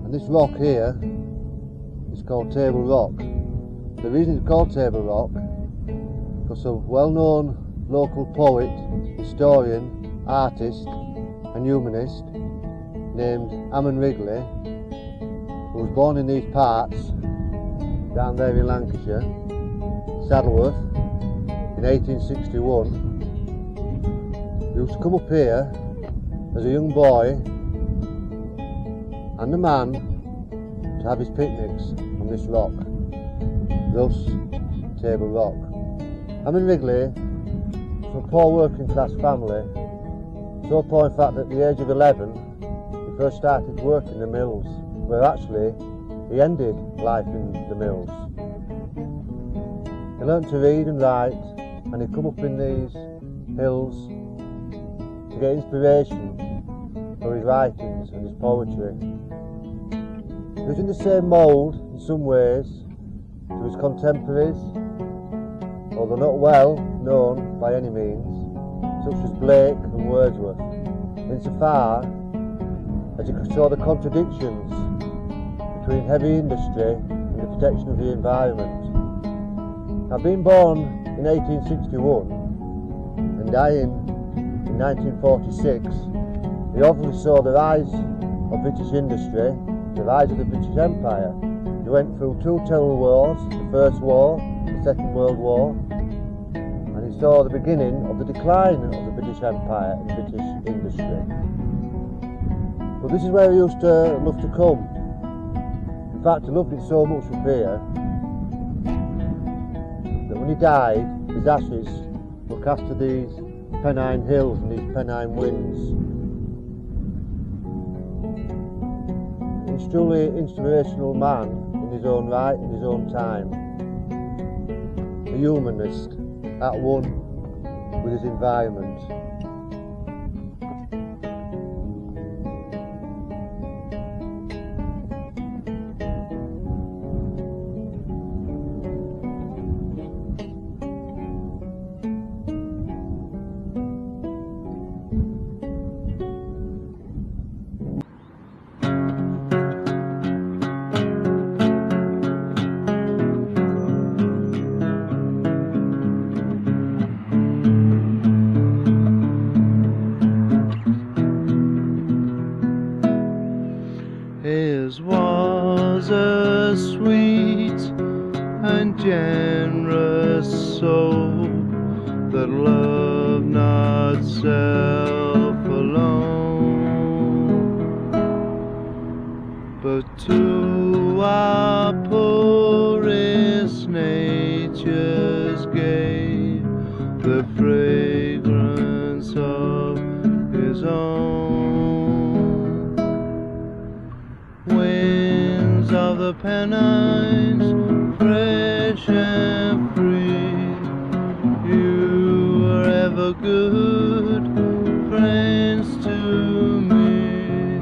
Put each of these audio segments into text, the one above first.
And this rock here is called Table Rock. The reason it's called Table Rock because a well-known local poet, historian, artist and humanist named Ammon Wrigley, who was born in these parts down there in Lancashire, Saddleworth, in 1861, used to come up here as a young boy and a man to have his picnics on this rock, thus Table Rock. Ammon Wrigley, from a poor working class family, so poor in fact that at the age of 11 he first started working in the mills, where actually he ended life in the mills. He learnt to read and write, and he'd come up in these hills to get inspiration for his writings and his poetry. He was in the same mould in some ways to his contemporaries, although not well known by any means, such as Blake and Wordsworth, insofar as he saw the contradictions between heavy industry and the protection of the environment. Now, being born in 1861 and dying in 1946, he obviously saw the rise of British industry, the rise of the British Empire. He went through two terrible wars, the First War, the Second World War, and he saw the beginning of the decline of the British Empire and British industry. But this is where he used to love to come. In fact, he loved it so much up here that when he died, his ashes were cast to these Pennine Hills and these Pennine Winds. He's truly an inspirational man in his own right, in his own time. A humanist at one with his environment. His was a sweet and generous soul that loved not self alone, but to our poorest natures gave the fragrance of his own. Winds of the Pennines, fresh and free, you were ever good friends to me.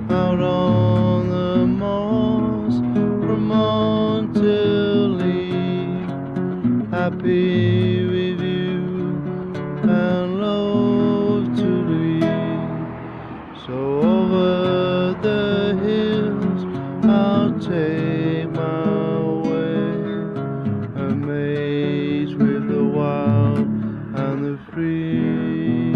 Out on the moors from morn till eve, happy with you and loath to leave. So over the hills I'll take my way, amazed with the wild and the free,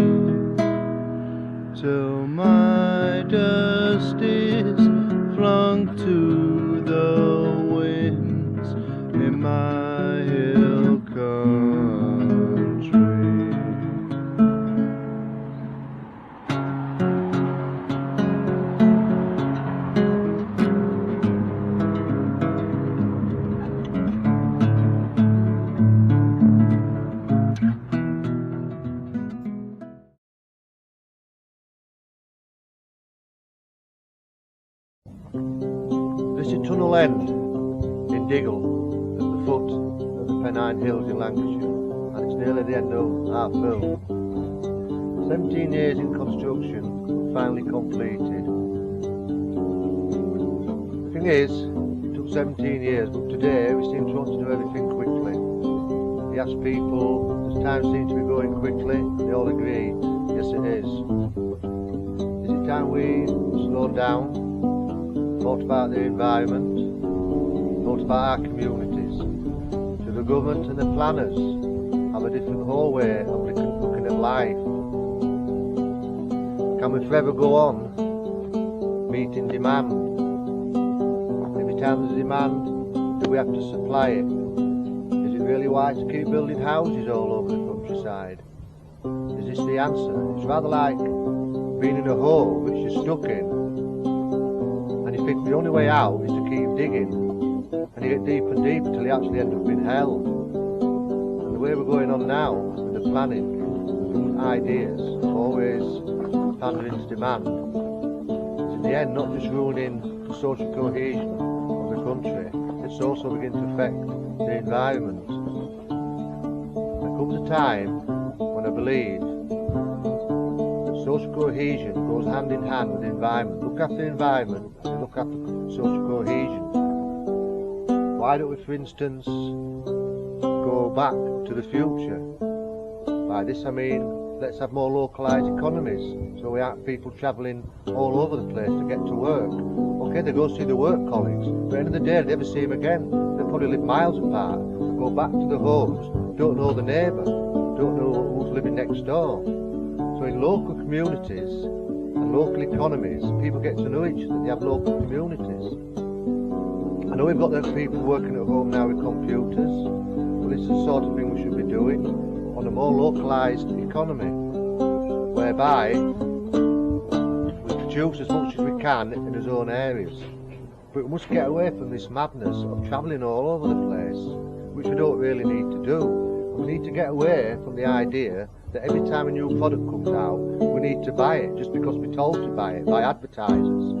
till my dust is flung to the winds in my hill country. This is Tunnel End in Diggle, at the foot of the Pennine Hills in Lancashire, and it's nearly the end of our film. 17 years in construction, finally completed. The thing is, it took 17 years, but today we seem to want to do everything quickly. He asked people, does time seem to be going quickly? They all agreed, yes it is. Is it time we slow down? thought about the environment, thought about our communities. Do the government and the planners have a different whole way of looking at life? Can we forever go on meeting demand? Every time there's a demand, do we have to supply it? Is it really wise to keep building houses all over the countryside? Is this the answer? It's rather like being in a hole which you're stuck in, and you think the only way out is to keep digging, and you get deeper and deeper till you actually end up in hell. And the way we're going on now with the planning, the ideas, always pandering to demand, is in the end not just ruining the social cohesion of the country, it's also beginning to affect the environment. There comes a time when I believe that social cohesion goes hand in hand with the environment. Look after the environment and look after social cohesion. Why don't we, for instance, go back to the future? By this I mean, let's have more localised economies, so we aren't people travelling all over the place to get to work. Okay, they go see the work colleagues, but at the end of the day they never see them again. They probably live miles apart, go back to the homes, don't know the neighbour, don't know who's living next door. So in local communities and local economies, people get to know each other, they have local communities. I know we've got the people working at home now with computers, but this is the sort of thing we should be doing on a more localised economy, whereby we produce as much as we can in our own areas. But we must get away from this madness of travelling all over the place, which we don't really need to do. We need to get away from the idea that every time a new product comes out, we need to buy it just because we're told to buy it by advertisers.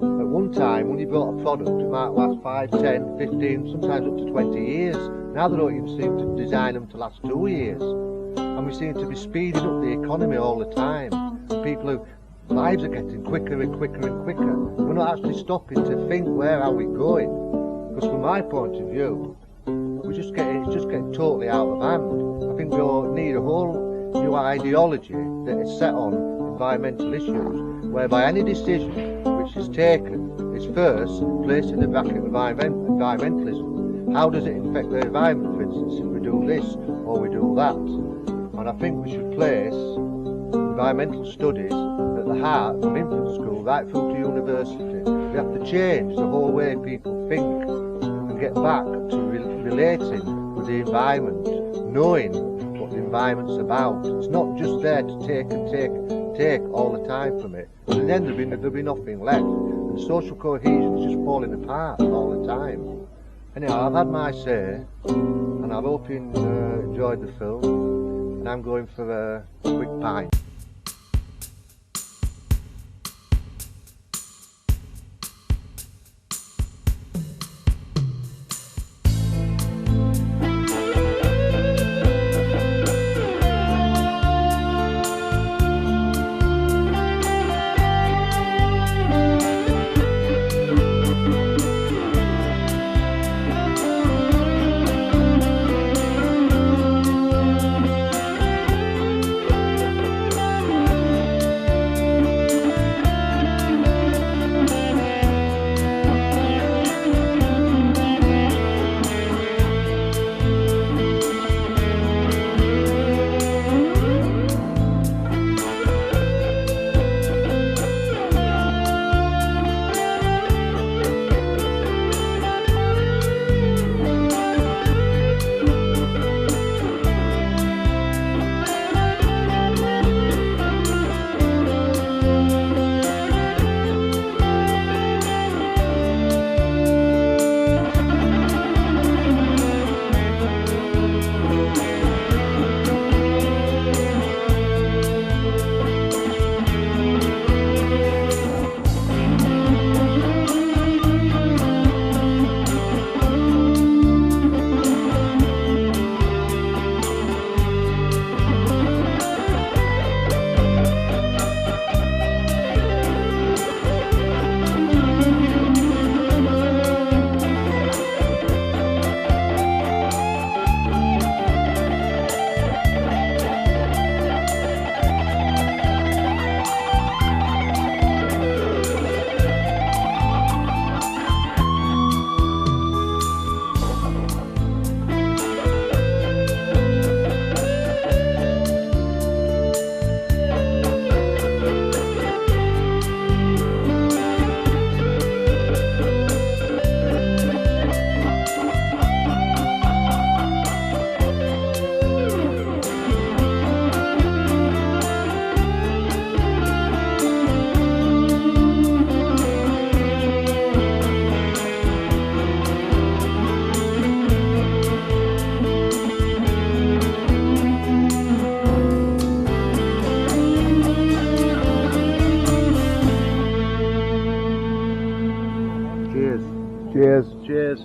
At one time, when you bought a product, it might last 5, 10, 15, sometimes up to 20 years. Now they don't even seem to design them to last 2 years. And we seem to be speeding up the economy all the time. And people whose lives are getting quicker and quicker and quicker. We're not actually stopping to think, where are we going? Because from my point of view, it's just getting totally out of hand. I think we all need a whole new ideology that is set on environmental issues, whereby any decision which is taken is first placed in the bracket of environmentalism. How does it affect the environment, for instance, if we do this or we do that? And I think we should place environmental studies at the heart from infant school right through to university. We have to change the whole way people think and get back to relating with the environment, knowing what the environment's about. It's not just there to take all the time from it. And then there'll be nothing left. And social cohesion is just falling apart all the time. Anyhow, I've had my say, and I hope you enjoyed the film, and I'm going for a quick pint. Cheers. Cheers.